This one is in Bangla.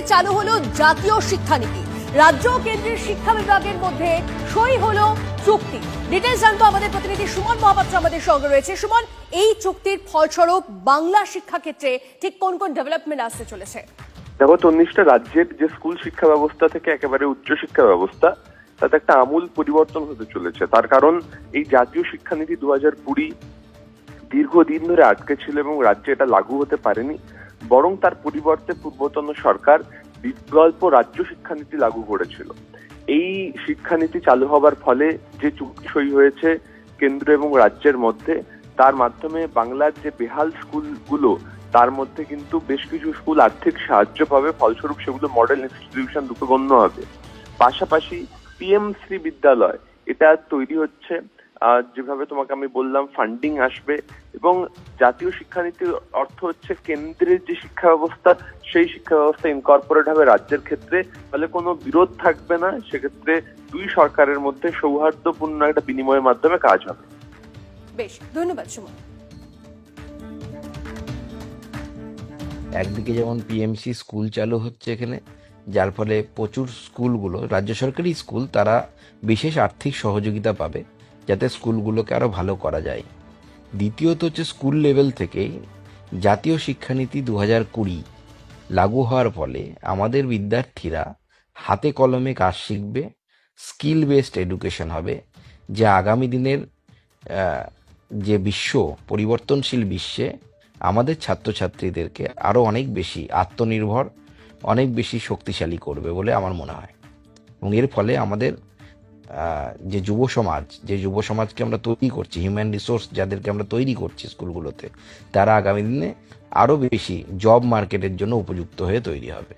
চালু হলো জাতীয় শিক্ষানীতি। রাজ্য ও কেন্দ্রের শিক্ষা বিভাগের মধ্যে সই হলো চুক্তি। ডিটেলস জানবো আমাদের প্রতিনিধি সুমন মহাপাত্র আমাদের সঙ্গে রয়েছে। সুমন, এই চুক্তির ফলস্বরূপ বাংলা শিক্ষাক্ষেত্রে ঠিক কোন কোন ডেভেলপমেন্ট আসতে চলেছে? দেখো, 19টা রাজ্যের যে স্কুল শিক্ষা ব্যবস্থা থেকে একেবারে উচ্চ শিক্ষা ব্যবস্থা, তাতে একটা আমূল পরিবর্তন হতে চলেছে। তার কারণ এই জাতীয় শিক্ষানীতি 2020 দীর্ঘদিন ধরে আটকে ছিল এবং রাজ্যে এটা লাগু হতে পারেনি। বরং তার পরিবর্তে পূর্বতন সরকার বিকল্প রাজ্য শিক্ষানীতি লাগু করেছিল। এই শিক্ষানীতি চালু হবার ফলে যে চুক্তি সই হয়েছে কেন্দ্র এবং রাজ্যের মধ্যে, তার মাধ্যমে বাংলার যে বেহাল স্কুলগুলো, তার মধ্যে কিন্তু বেশ কিছু স্কুল আর্থিক সাহায্য পাবে। ফলস্বরূপ সেগুলো মডেল ইনস্টিটিউশন রূপে গণ্য হবে। পাশাপাশি পিএমশ্রী বিদ্যালয় এটা তৈরি হচ্ছে। যেভাবে তোমাকে আমি বললাম, ফান্ডিং আসবে এবং জাতীয় শিক্ষানীতির অর্থ হচ্ছে কেন্দ্রের যে শিক্ষা ব্যবস্থা, সেই শিক্ষা ব্যবস্থা ইনকর্পোরেট হবে রাজ্যের ক্ষেত্রে। ফলে কোনো বিরোধ থাকবে না। সেক্ষেত্রে দুই সরকারের মধ্যে সৌহার্দ্যপূর্ণ একটা বিনিময়ের মাধ্যমে কাজ হবে। বেশ, ধন্যবাদ সুমন। একদিকে যেমন পিএমসি স্কুল চালু হচ্ছে এখানে, যার ফলে প্রচুর স্কুলগুলো, রাজ্য সরকারি স্কুল, তারা বিশেষ আর্থিক সহযোগিতা পাবে যাতে স্কুলগুলোকে আরও ভালো করা যায়। দ্বিতীয়ত হচ্ছে স্কুল লেভেল থেকেই জাতীয় শিক্ষানীতি 2020 লাগু হওয়ার ফলে আমাদের বিদ্যার্থীরা হাতে কলমে কাজ শিখবে, স্কিল বেসড এডুকেশন হবে, যা আগামী দিনের যে পরিবর্তনশীল বিশ্বে আমাদের ছাত্রছাত্রীদেরকে আরও অনেক বেশি আত্মনির্ভর, অনেক বেশি শক্তিশালী করবে বলে আমার মনে হয়। এবং এর ফলে আমাদের যে যুব সমাজকে আমরা তৈরি করছি, হিউম্যান রিসোর্স যাদেরকে আমরা তৈরি করছি স্কুলগুলোতে, তারা আগামী দিনে আরও বেশি জব মার্কেটের জন্য উপযুক্ত হয়ে তৈরি হবে।